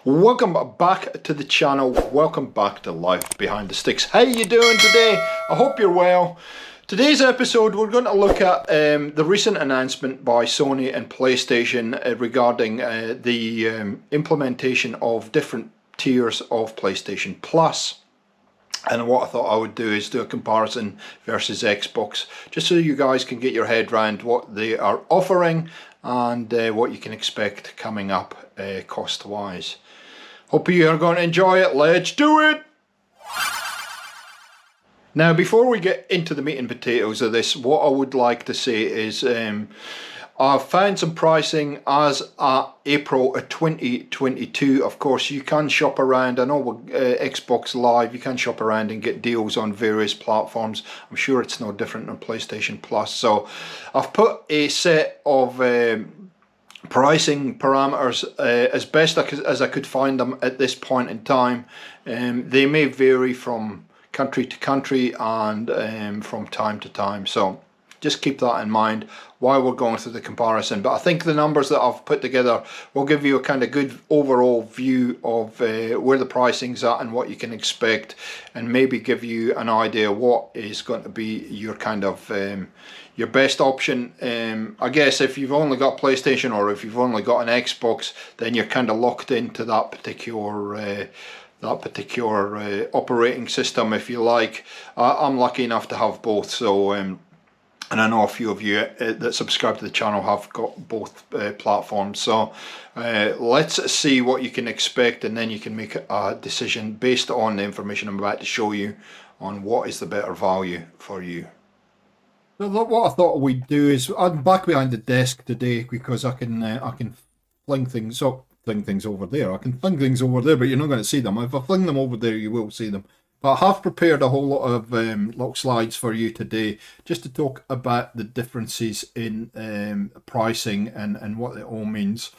Welcome back to the channel. Welcome back to Life Behind the Sticks. How you doing today? I hope you're well. Today's episode we're going to look at the recent announcement by Sony and PlayStation regarding the implementation of different tiers of PlayStation Plus. And what I thought I would do is do a comparison versus Xbox, just so you guys can get your head around what they are offering and what you can expect coming up cost wise. Hope you are going to enjoy it. Let's do it! Now, before we get into the meat and potatoes of this, what I would like to say is I've found some pricing as at April 2022. Of course, you can shop around. I know with Xbox Live, you can shop around and get deals on various platforms. I'm sure it's no different on PlayStation Plus. So I've put a set of pricing parameters as best as I could find them at this point in time. They may vary from country to country and from time to time, so just keep that in mind while we're going through the comparison. But I think the numbers that I've put together will give you a kind of good overall view of where the pricing's at and what you can expect, and maybe give you an idea what is going to be your kind of your best option. I guess if you've only got PlayStation or if you've only got an Xbox, then you're kind of locked into that particular operating system, if you like. I'm lucky enough to have both, so and I know a few of you that subscribe to the channel have got both platforms. So let's see what you can expect, and then you can make a decision based on the information I'm about to show you on what is the better value for you. So what I thought we'd do is, I'm back behind the desk today because I can fling things up. Fling things over there. I can fling things over there, but you're not going to see them. If I fling them over there, you will see them. But I have prepared a whole lot of little slides for you today, just to talk about the differences in pricing and what it all means.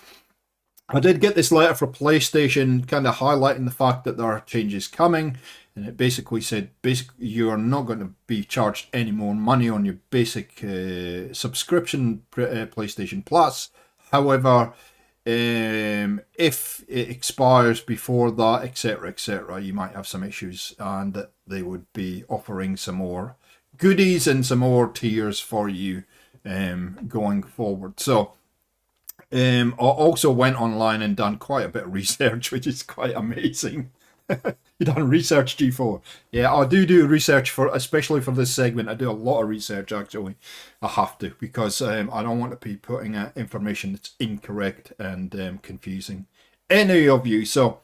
I did get this letter from PlayStation, kind of highlighting the fact that there are changes coming, and it basically said, you are not going to be charged any more money on your basic subscription PlayStation Plus. However, if it expires before that, etc., you might have some issues, and that they would be offering some more goodies and some more tiers for you going forward. So I also went online and done quite a bit of research, which is quite amazing. You done research, G4? Yeah, I do research for, especially for this segment. I do a lot of research, actually. I have to, because I don't want to be putting out information that's incorrect and confusing any of you. So,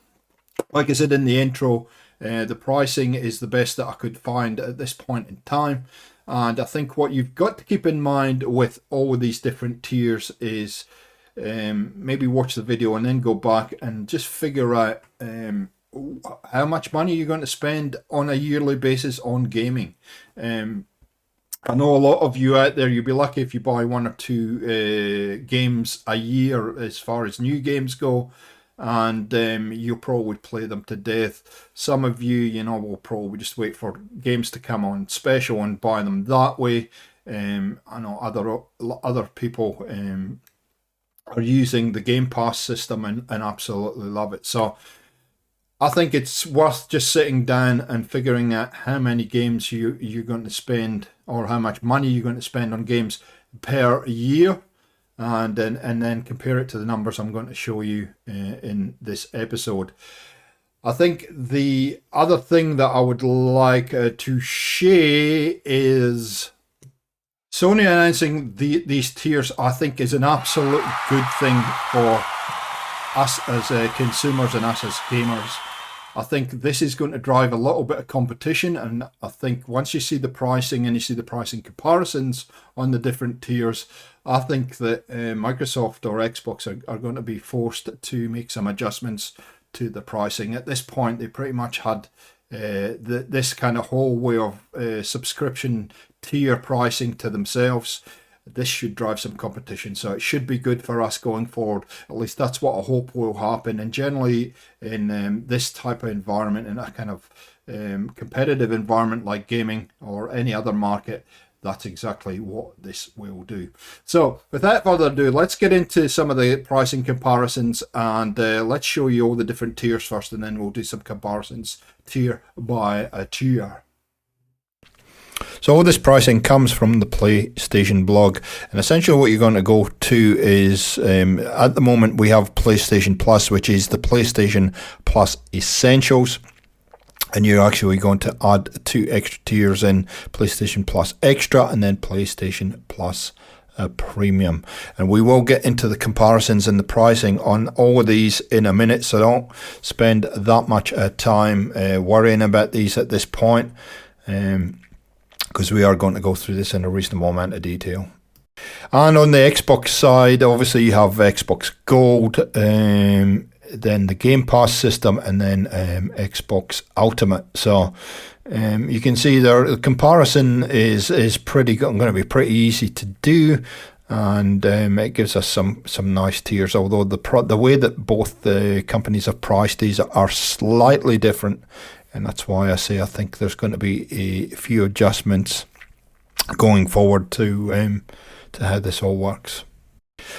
like I said in the intro, the pricing is the best that I could find at this point in time. And I think what you've got to keep in mind with all of these different tiers is maybe watch the video and then go back and just figure out how much money you're going to spend on a yearly basis on gaming. I know a lot of you out there, you'll be lucky if you buy one or two games a year as far as new games go, and you'll probably play them to death. Some of you, will probably just wait for games to come on special and buy them that way. I know other people are using the Game Pass system and absolutely love it. So I think it's worth just sitting down and figuring out how many games you're going to spend, or how much money you're going to spend on games per year, and then compare it to the numbers I'm going to show you in this episode. I think the other thing that I would like to share is Sony announcing these tiers. I think is an absolute good thing for us as consumers and us as gamers. I think this is going to drive a little bit of competition, and I think once you see the pricing and you see the pricing comparisons on the different tiers, I think that Microsoft or Xbox are going to be forced to make some adjustments to the pricing. At this point, they pretty much had this kind of whole way of subscription tier pricing to themselves. This should drive some competition, so it should be good for us going forward. At least that's what I hope will happen. And generally in this type of environment, in a kind of competitive environment like gaming or any other market, that's exactly what this will do. So without further ado, let's get into some of the pricing comparisons, and let's show you all the different tiers first, and then we'll do some comparisons tier by tier. So all this pricing comes from the PlayStation blog, and essentially what you're going to go to is, at the moment we have PlayStation Plus, which is the PlayStation Plus Essentials, and you're actually going to add 2 extra tiers in, PlayStation Plus Extra and then PlayStation Plus Premium. And we will get into the comparisons and the pricing on all of these in a minute, so don't spend that much time worrying about these at this point, because we are going to go through this in a reasonable amount of detail. And on the Xbox side, obviously you have Xbox Gold, then the Game Pass system, and then Xbox Ultimate. So you can see there the comparison is pretty going to be pretty easy to do, and it gives us some nice tiers. Although the way that both the companies have priced these are slightly different, and that's why I say I think there's going to be a few adjustments going forward to how this all works.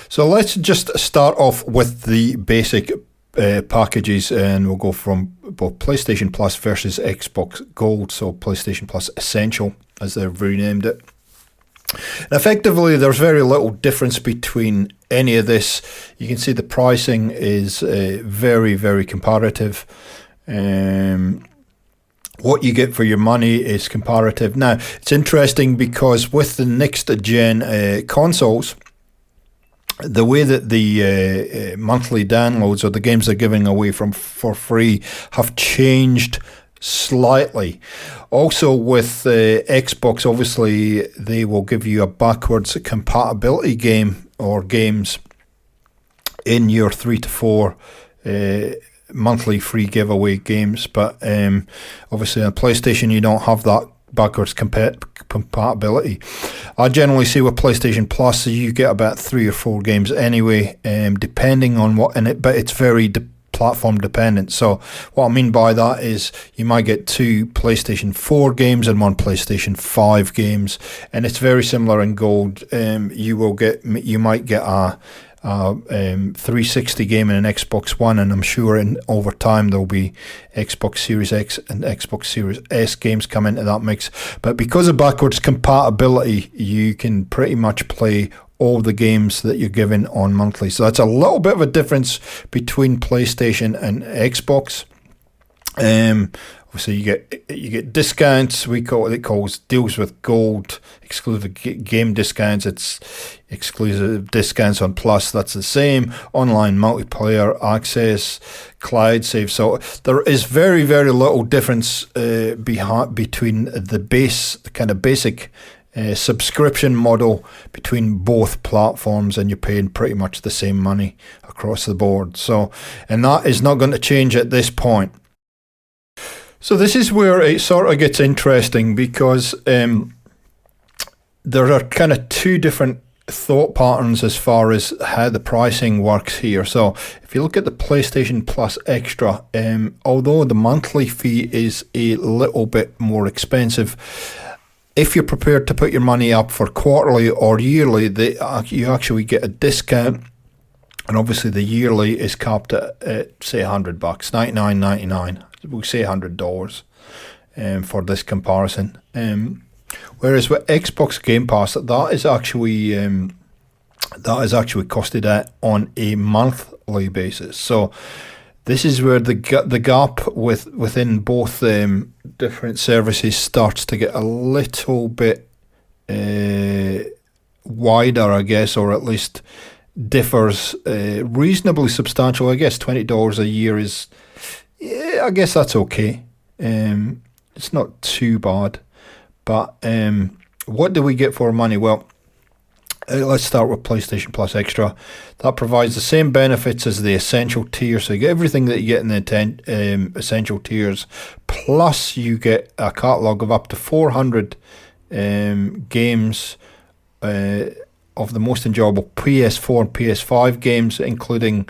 So let's just start off with the basic packages, and we'll go from both PlayStation Plus versus Xbox Gold, so PlayStation Plus Essential as they've renamed it. And effectively there's very little difference between any of this. You can see the pricing is very, very comparative. What you get for your money is comparative. Now it's interesting because with the next gen consoles, the way that the monthly downloads or the games they're giving away for free have changed slightly. Also with Xbox, obviously they will give you a backwards compatibility game or games in your 3 to 4 monthly free giveaway games, but obviously on PlayStation you don't have that backwards compatibility. I generally see with PlayStation Plus you get about 3 or 4 games anyway, depending on what in it, but it's very platform dependent. So what I mean by that is you might get 2 PlayStation 4 games and 1 PlayStation 5 games, and it's very similar in Gold. You might get a 360 game in an Xbox One, and I'm sure over time there'll be Xbox Series X and Xbox Series S games come into that mix. But because of backwards compatibility, you can pretty much play all the games that you're given on monthly. So that's a little bit of a difference between PlayStation and Xbox. Obviously you get discounts. It calls deals with Gold, exclusive game discounts. It's exclusive discounts on Plus. That's the same. Online multiplayer access, cloud save. So there is very, very little difference between the kind of basic subscription model between both platforms, and you're paying pretty much the same money across the board. So, and that is not going to change at this point. So this is where it sort of gets interesting, because there are kind of 2 different thought patterns as far as how the pricing works here. So if you look at the PlayStation Plus Extra, although the monthly fee is a little bit more expensive, if you're prepared to put your money up for quarterly or yearly, you actually get a discount. And obviously the yearly is capped at say $100, $99.99. We'll say $100 for this comparison. Whereas with Xbox Game Pass, that is actually costed at on a monthly basis. So this is where the gap within both different services starts to get a little bit wider, I guess, or at least differs reasonably substantial. I guess $20 a year is, yeah, I guess that's okay. It's not too bad. But what do we get for our money? Well, let's start with PlayStation Plus Extra. That provides the same benefits as the Essential tier. So you get everything that you get in the Essential tiers, plus you get a catalogue of up to 400 games of the most enjoyable PS4 and PS5 games, including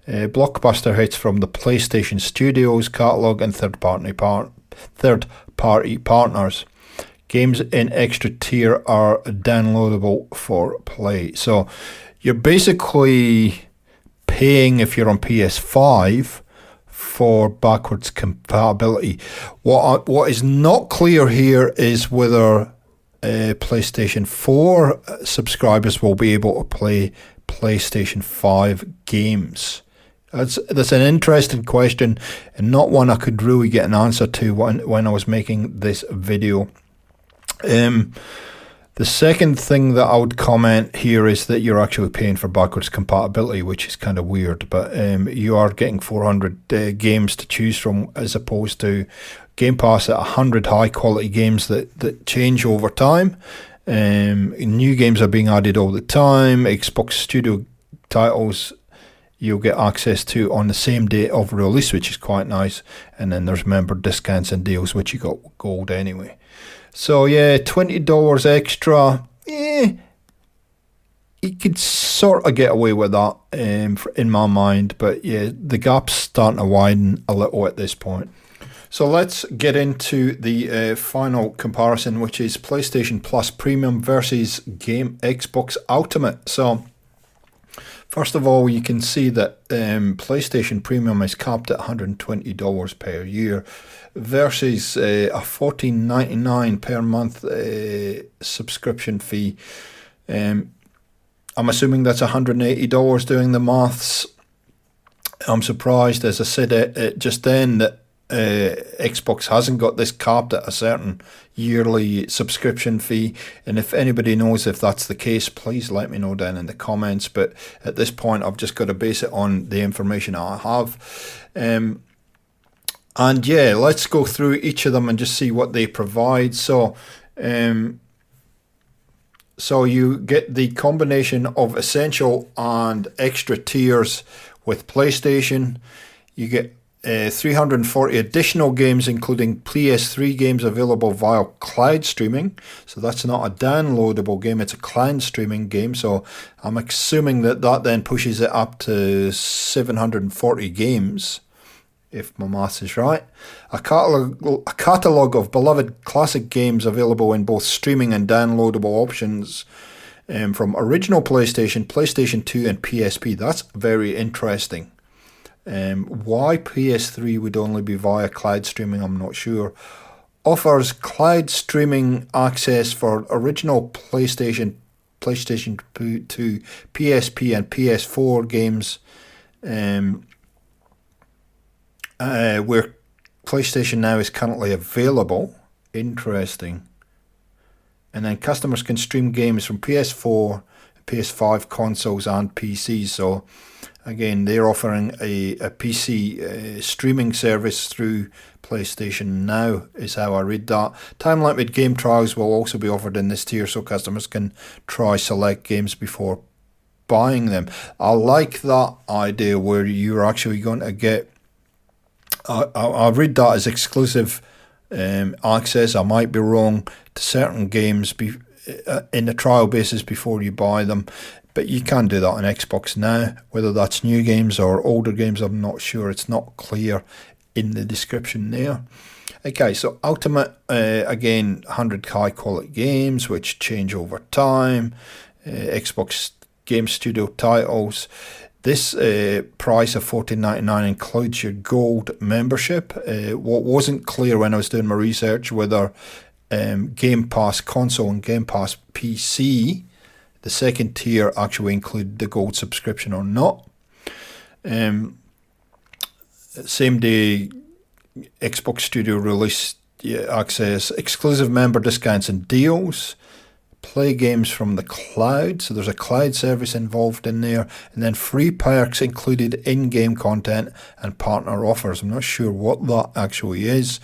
blockbuster hits from the PlayStation Studios catalogue and third-party partners. Games in extra tier are downloadable for play. So you're basically paying, if you're on PS5, for backwards compatibility. What is not clear here is whether PlayStation 4 subscribers will be able to play PlayStation 5 games. That's an interesting question, and not one I could really get an answer to when I was making this video. The second thing that I would comment here is that you're actually paying for backwards compatibility, which is kind of weird, but you are getting 400 games to choose from, as opposed to Game Pass at 100 high quality games that change over time. New games are being added all the time. Xbox Studio titles you'll get access to on the same day of release, which is quite nice. And then there's member discounts and deals, which you got gold anyway. So yeah, $20 extra. You could sort of get away with that in my mind. But yeah, the gap's starting to widen a little at this point. So let's get into the final comparison, which is PlayStation Plus Premium versus Xbox Ultimate. So first of all, you can see that PlayStation Premium is capped at $120 per year versus a $14.99 per month subscription fee. I'm assuming that's $180 doing the maths. I'm surprised, as I said just then, that Xbox hasn't got this capped at a certain yearly subscription fee, and if anybody knows if that's the case, please let me know down in the comments. But at this point, I've just got to base it on the information I have. And yeah, let's go through each of them and just see what they provide. So you get the combination of essential and extra tiers with PlayStation. You get 340 additional games, including PS3 games available via cloud streaming. So that's not a downloadable game, it's a cloud streaming game. So I'm assuming that then pushes it up to 740 games, if my maths is right. A catalogue of beloved classic games available in both streaming and downloadable options from original PlayStation, PlayStation 2 and PSP. That's very interesting. Why PS3 would only be via cloud streaming, I'm not sure. Offers cloud streaming access for original PlayStation 2, PSP and PS4 games, where PlayStation Now is currently available. Interesting. And then customers can stream games from PS4, PS5 consoles and PCs. So again, they're offering a PC streaming service through PlayStation Now, is how I read that. Time-limited game trials will also be offered in this tier, so customers can try select games before buying them. I like that idea where you're actually going to get... I read that as exclusive access. I might be wrong, to certain games in the trial basis before you buy them. But you can do that on Xbox Now. Whether that's new games or older games, I'm not sure. It's not clear in the description there. Okay, so Ultimate, again, 100 high quality games which change over time. Xbox Game Studio titles. This price of $14.99 includes your gold membership. What wasn't clear when I was doing my research, whether Game Pass console and Game Pass PC, the second tier, actually include the gold subscription or not. Same day Xbox Studio release access, exclusive member discounts and deals, play games from the cloud, so there's a cloud service involved in there, and then free perks included in-game content and partner offers. I'm not sure what that actually is.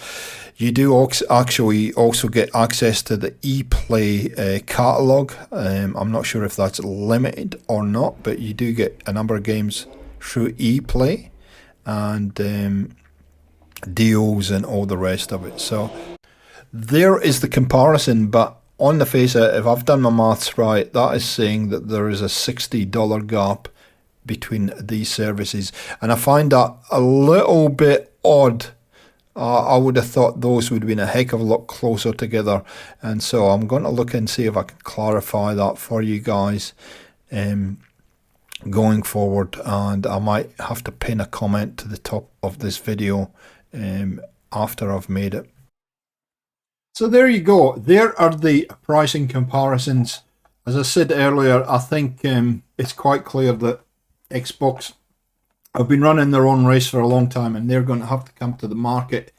You do actually also get access to the ePlay catalogue. I'm not sure if that's limited or not, but you do get a number of games through ePlay and deals and all the rest of it. So there is the comparison, but on the face of it, if I've done my maths right, that is saying that there is a $60 gap between these services. And I find that a little bit odd. I would have thought those would have been a heck of a lot closer together, and so I'm going to look and see if I can clarify that for you guys going forward, and I might have to pin a comment to the top of this video after I've made it. So there you go. There are the pricing comparisons. As I said earlier, I think it's quite clear that Xbox have been running their own race for a long time, and they're going to have to come to the market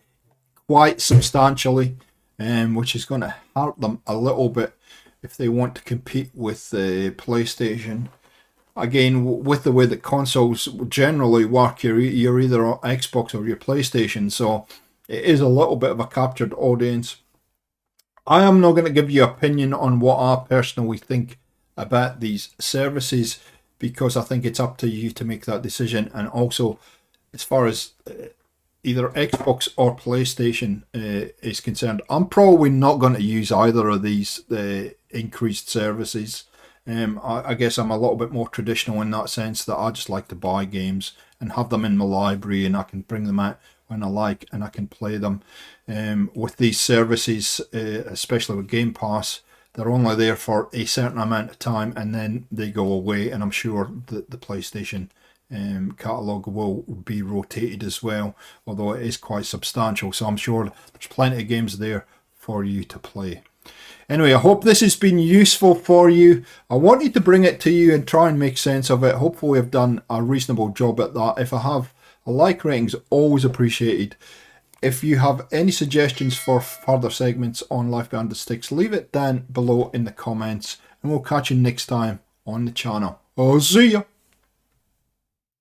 quite substantially, which is going to hurt them a little bit if they want to compete with the PlayStation. Again, with the way that consoles generally work, you're either on Xbox or your PlayStation, so it is a little bit of a captured audience. I am not going to give you an opinion on what I personally think about these services, because I think it's up to you to make that decision. And also, as far as either Xbox or PlayStation is concerned, I'm probably not going to use either of these increased services. I guess I'm a little bit more traditional in that sense, that I just like to buy games and have them in my library, and I can bring them out when I like and I can play them. With these services, especially with Game Pass, they're only there for a certain amount of time and then they go away, and I'm sure that the PlayStation catalogue will be rotated as well, although it is quite substantial, so I'm sure there's plenty of games there for you to play. Anyway, I hope this has been useful for you. I wanted to bring it to you and try and make sense of it. Hopefully I've done a reasonable job at that. If I have, a like rating is always appreciated. If you have any suggestions for further segments on Life Behind the Sticks, leave it down below in the comments, and we'll catch you next time on the channel. I'll see ya!